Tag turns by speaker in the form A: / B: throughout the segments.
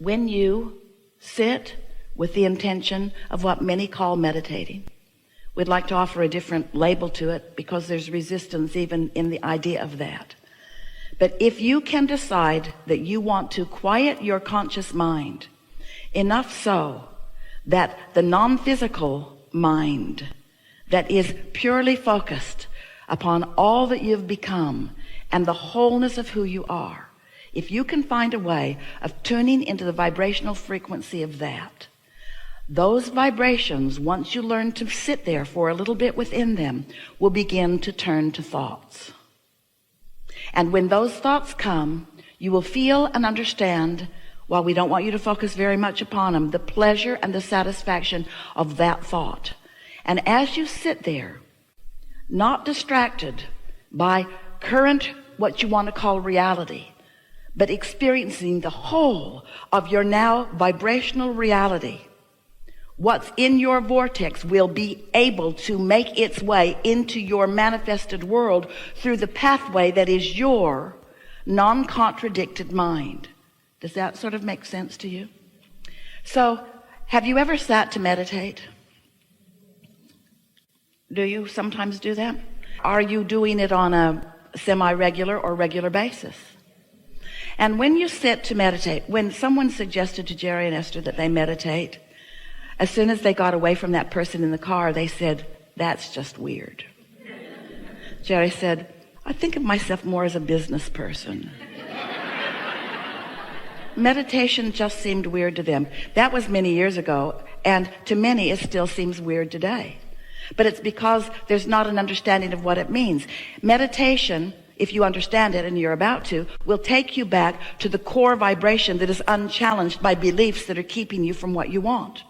A: when you sit with the intention of what many call meditating. We'd like to offer a different label to it because there's resistance even in the idea of that. But if you can decide that you want to quiet your conscious mind enough so that the non-physical mind that is purely focused upon all that you've become and the wholeness of who you are, if you can find a way of tuning into the vibrational frequency of that, those vibrations, once you learn to sit there for a little bit within them, will begin to turn to thoughts. And when those thoughts come, you will feel and understand, while we don't want you to focus very much upon them, the pleasure and the satisfaction of that thought. And as you sit there, not distracted by current, what you want to call reality, but experiencing the whole of your now vibrational reality, what's in your vortex will be able to make its way into your manifested world through the pathway that is your non-contradicted mind. Does that sort of make sense to you? So, have you ever sat to meditate? Do you sometimes do that? Are you doing it on a semi-regular or regular basis? And when you sit to meditate, when someone suggested to Jerry and Esther that they meditate, as soon as they got away from that person in the car, they said, "That's just weird." Jerry said, "I think of myself more as a business person." Meditation just seemed weird to them. That was many years ago, and to many it still seems weird today. But it's because there's not an understanding of what it means. Meditation, if you understand it, and you're about to, will take you back to the core vibration that is unchallenged by beliefs that are keeping you from what you want.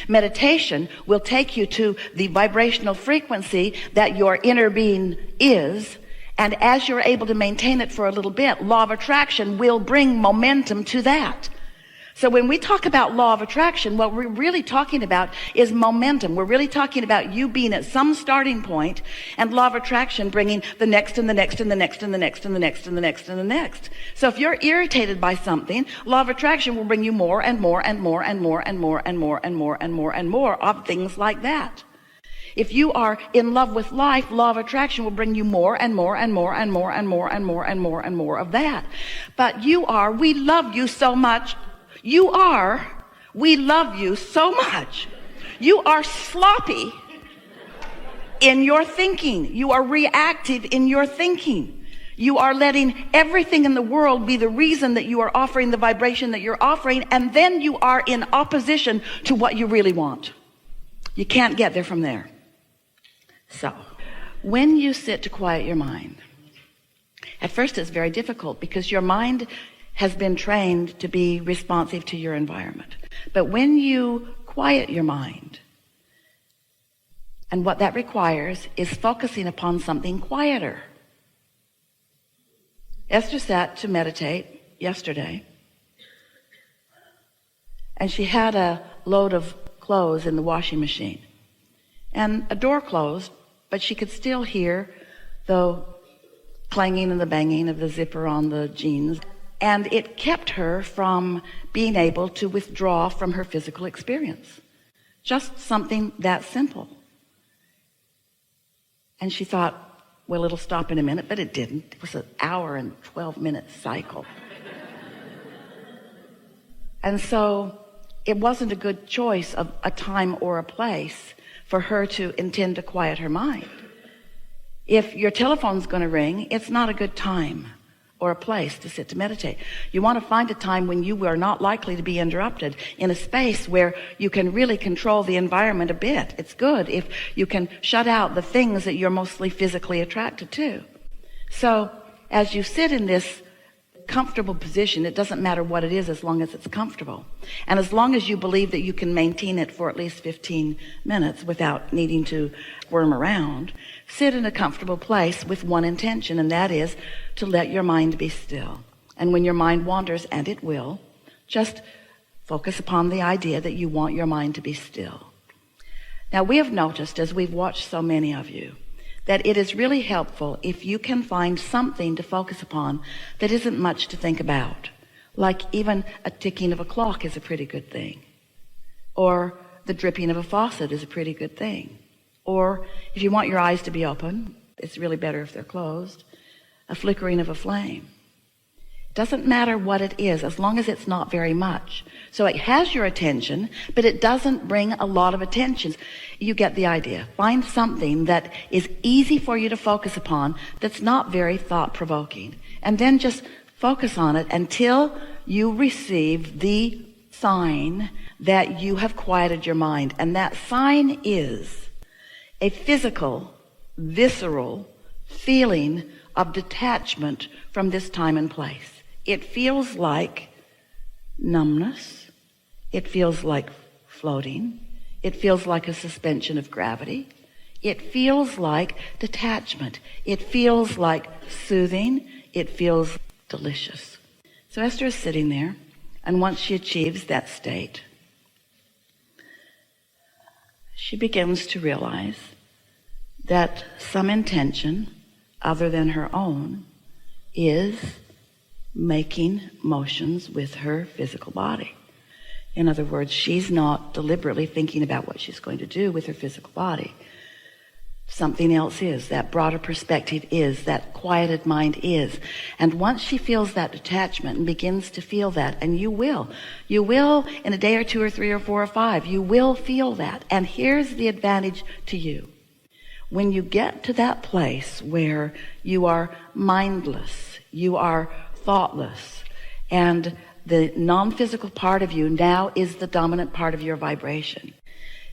A: Meditation will take you to the vibrational frequency that your inner being is, and as you're able to maintain it for a little bit, law of attraction will bring momentum to that. So when we talk about law of attraction, what we're really talking about is momentum. We're really talking about you being at some starting point, and law of attraction bringing the next and the next and the next and the next and the next and the next and the next. So if you're irritated by something, law of attraction will bring you more and more and more and more and more and more and more and more and more of things like that. If you are in love with life, law of attraction will bring you more and more and more and more and more and more and more and more of that. But we love you so much. We love you so much. You are sloppy in your thinking. You are reactive in your thinking. You are letting everything in the world be the reason that you are offering the vibration that you're offering, and then you are in opposition to what you really want. You can't get there from there. So, when you sit to quiet your mind, at first it's very difficult because your mind has been trained to be responsive to your environment. But when you quiet your mind, and what that requires is focusing upon something quieter. Esther sat to meditate yesterday, and she had a load of clothes in the washing machine, and a door closed, but she could still hear the clanging and the banging of the zipper on the jeans. And it kept her from being able to withdraw from her physical experience. Just something that simple. And she thought, well, it'll stop in a minute, but it didn't. It was an hour and 12-minute cycle. And so it wasn't a good choice of a time or a place for her to intend to quiet her mind. If your telephone's going to ring, it's not a good time or a place to sit to meditate. You want to find a time when you are not likely to be interrupted, in a space where you can really control the environment a bit. It's good if you can shut out the things that you're mostly physically attracted to. So as you sit in this comfortable position, it doesn't matter what it is as long as it's comfortable. And as long as you believe that you can maintain it for at least 15 minutes without needing to worm around, sit in a comfortable place with one intention, and that is to let your mind be still. And when your mind wanders, and it will, just focus upon the idea that you want your mind to be still. Now, we have noticed, as we've watched so many of you, that it is really helpful if you can find something to focus upon that isn't much to think about. Like even a ticking of a clock is a pretty good thing. Or the dripping of a faucet is a pretty good thing. Or if you want your eyes to be open, it's really better if they're closed, a flickering of a flame. It doesn't matter what it is, as long as it's not very much. So it has your attention, but it doesn't bring a lot of attention. You get the idea. Find something that is easy for you to focus upon that's not very thought-provoking. And then just focus on it until you receive the sign that you have quieted your mind. And that sign is a physical, visceral feeling of detachment from this time and place. It feels like numbness. It feels like floating. It feels like a suspension of gravity. It feels like detachment. It feels like soothing. It feels delicious. So Esther is sitting there, and once she achieves that state, she begins to realize that some intention other than her own is making motions with her physical body. In other words, she's not deliberately thinking about what she's going to do with her physical body. Something else is, that broader perspective is, that quieted mind is. And once she feels that detachment and begins to feel that, and you will in a day or two or three or four or five, you will feel that. And here's the advantage to you. When you get to that place where you are mindless, you are thoughtless, and the non-physical part of you now is the dominant part of your vibration,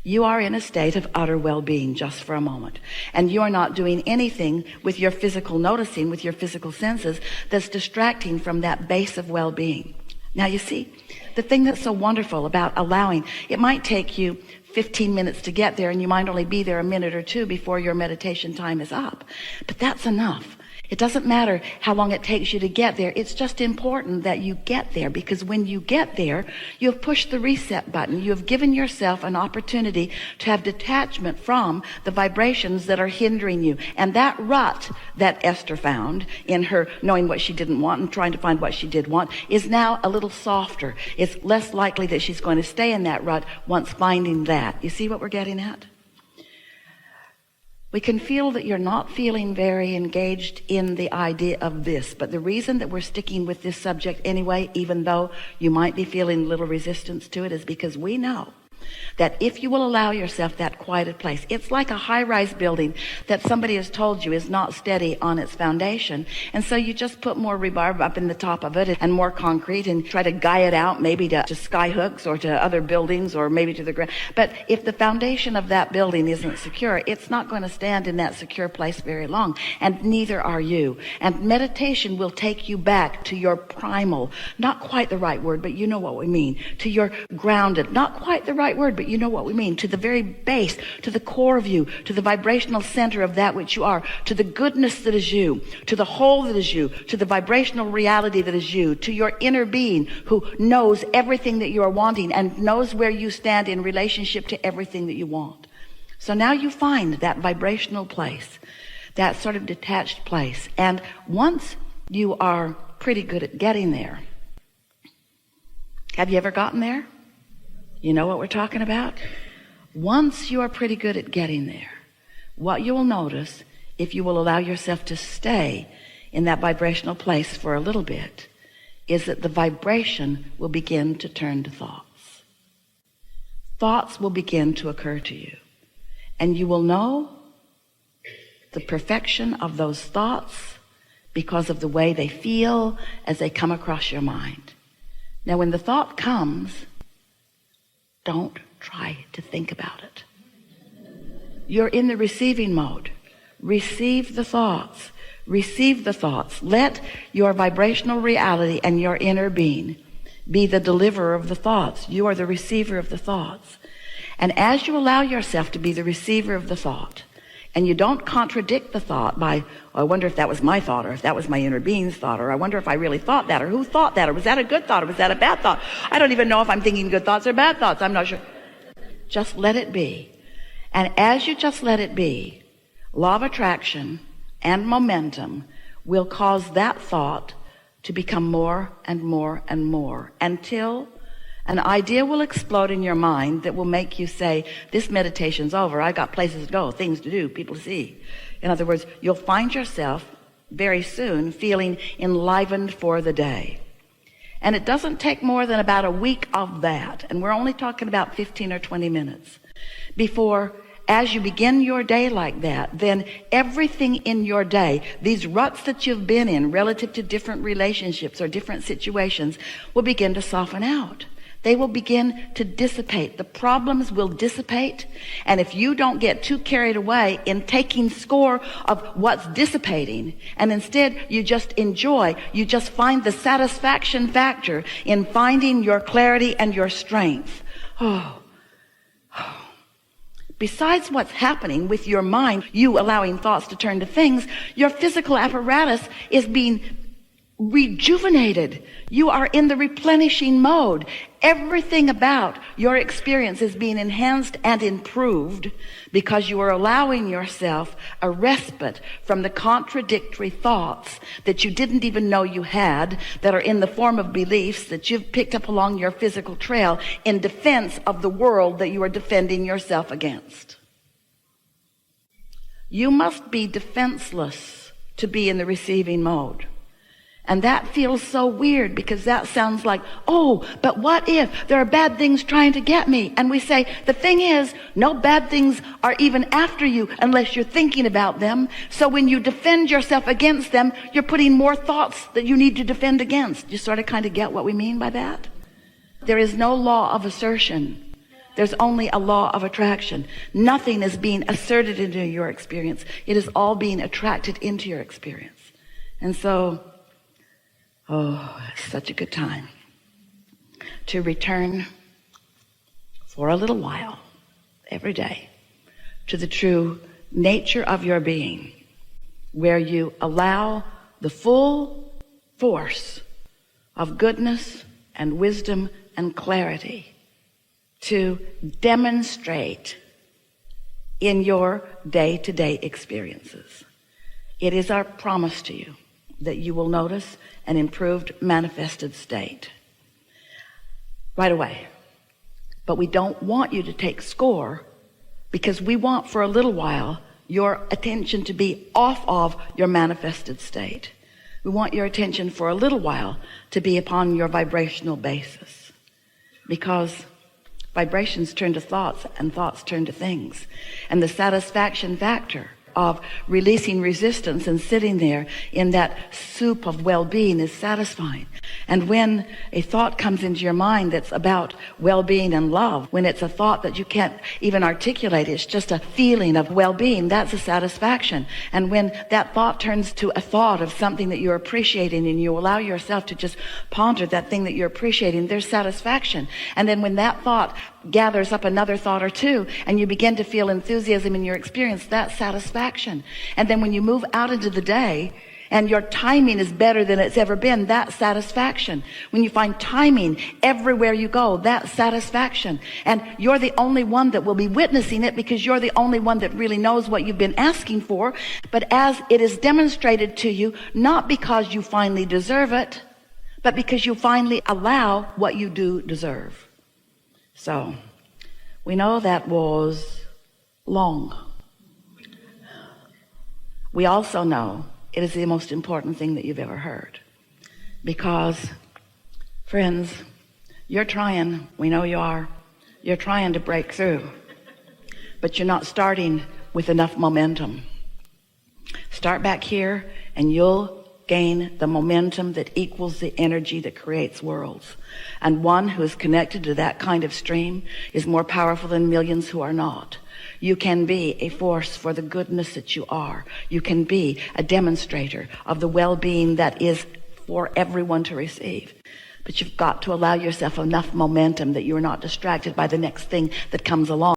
A: you are in a state of utter well-being just for a moment. And you are not doing anything with your physical noticing, with your physical senses, that's distracting from that base of well-being. Now you see, the thing that's so wonderful about allowing, it might take you 15 minutes to get there, and you might only be there a minute or two before your meditation time is up. But that's enough. It doesn't matter how long it takes you to get there. It's just important that you get there, because when you get there, you have pushed the reset button. You have given yourself an opportunity to have detachment from the vibrations that are hindering you. And that rut that Esther found in her knowing what she didn't want and trying to find what she did want is now a little softer. It's less likely that she's going to stay in that rut once finding that. You see what we're getting at? We can feel that you're not feeling very engaged in the idea of this, but the reason that we're sticking with this subject anyway, even though you might be feeling little resistance to it, is because we know that if you will allow yourself that quieted place, it's like a high-rise building that somebody has told you is not steady on its foundation. And so you just put more rebarb up in the top of it and more concrete and try to guy it out maybe to sky hooks or to other buildings or maybe to the ground. But if the foundation of that building isn't secure, it's not going to stand in that secure place very long. And neither are you. And meditation will take you back to your primal, not quite the right word, but you know what we mean, to your grounded, not quite the right word, but you know what we mean, to the very base, to the core of you, to the vibrational center of that which you are, to the goodness that is you, to the whole that is you, to the vibrational reality that is you, to your inner being who knows everything that you are wanting and knows where you stand in relationship to everything that you want. So now you find that vibrational place, that sort of detached place. And once you are pretty good at getting there, have you ever gotten there? You know what we're talking about? Once you are pretty good at getting there, what you will notice, if you will allow yourself to stay in that vibrational place for a little bit, is that the vibration will begin to turn to thoughts. Thoughts will begin to occur to you. And you will know the perfection of those thoughts because of the way they feel as they come across your mind. Now, when the thought comes, don't try to think about it. You're in the receiving mode. Receive the thoughts. Receive the thoughts. Let your vibrational reality and your inner being be the deliverer of the thoughts. You are the receiver of the thoughts. And as you allow yourself to be the receiver of the thought, and you don't contradict the thought by, oh, I wonder if that was my thought, or if that was my inner being's thought, or I wonder if I really thought that, or who thought that, or was that a good thought, or was that a bad thought? I don't even know if I'm thinking good thoughts or bad thoughts. I'm not sure. Just let it be. And as you just let it be, law of attraction and momentum will cause that thought to become more and more and more until an idea will explode in your mind that will make you say, this meditation's over. I got places to go, things to do, people to see. In other words, you'll find yourself very soon feeling enlivened for the day. And it doesn't take more than about a week of that, and we're only talking about 15 or 20 minutes, before, as you begin your day like that, then everything in your day, these ruts that you've been in relative to different relationships or different situations, will begin to soften out. They will begin to dissipate. The problems will dissipate. And if you don't get too carried away in taking score of what's dissipating, and instead you just enjoy, you just find the satisfaction factor in finding your clarity and your strength. Besides what's happening with your mind, you allowing thoughts to turn to things, your physical apparatus is being rejuvenated. You are in the replenishing mode. Everything about your experience is being enhanced and improved because you are allowing yourself a respite from the contradictory thoughts that you didn't even know you had, that are in the form of beliefs that you've picked up along your physical trail in defense of the world that you are defending yourself against. You must be defenseless to be in the receiving mode. And that feels so weird because that sounds like, oh, but what if there are bad things trying to get me? And we say, the thing is, no bad things are even after you unless you're thinking about them. So when you defend yourself against them, you're putting more thoughts that you need to defend against. You sort of kind of get what we mean by that? There is no law of assertion. There's only a law of attraction. Nothing is being asserted into your experience. It is all being attracted into your experience. And so, it's such a good time to return for a little while every day to the true nature of your being, where you allow the full force of goodness and wisdom and clarity to demonstrate in your day-to-day experiences. It is our promise to you that you will notice an improved manifested state right away. But we don't want you to take score, because we want for a little while your attention to be off of your manifested state. We want your attention for a little while to be upon your vibrational basis, because vibrations turn to thoughts and thoughts turn to things. And the satisfaction factor of releasing resistance and sitting there in that soup of well-being is satisfying. And when a thought comes into your mind that's about well-being and love, when it's a thought that you can't even articulate, it's just a feeling of well-being, that's a satisfaction. And when that thought turns to a thought of something that you're appreciating and you allow yourself to just ponder that thing that you're appreciating, there's satisfaction. And then when that thought gathers up another thought or two and you begin to feel enthusiasm in your experience, that's satisfaction. And then when you move out into the day and your timing is better than it's ever been, that's satisfaction. When you find timing everywhere you go, that's satisfaction. And you're the only one that will be witnessing it, because you're the only one that really knows what you've been asking for. But as it is demonstrated to you, not because you finally deserve it, but because you finally allow what you do deserve. So, we know that was long. We also know it is the most important thing that you've ever heard. Because, friends, you're trying, we know you are, you're trying to break through, but you're not starting with enough momentum. Start back here and you'll gain the momentum that equals the energy that creates worlds. And one who is connected to that kind of stream is more powerful than millions who are not. You can be a force for the goodness that you are. You can be a demonstrator of the well-being that is for everyone to receive. But you've got to allow yourself enough momentum that you're not distracted by the next thing that comes along.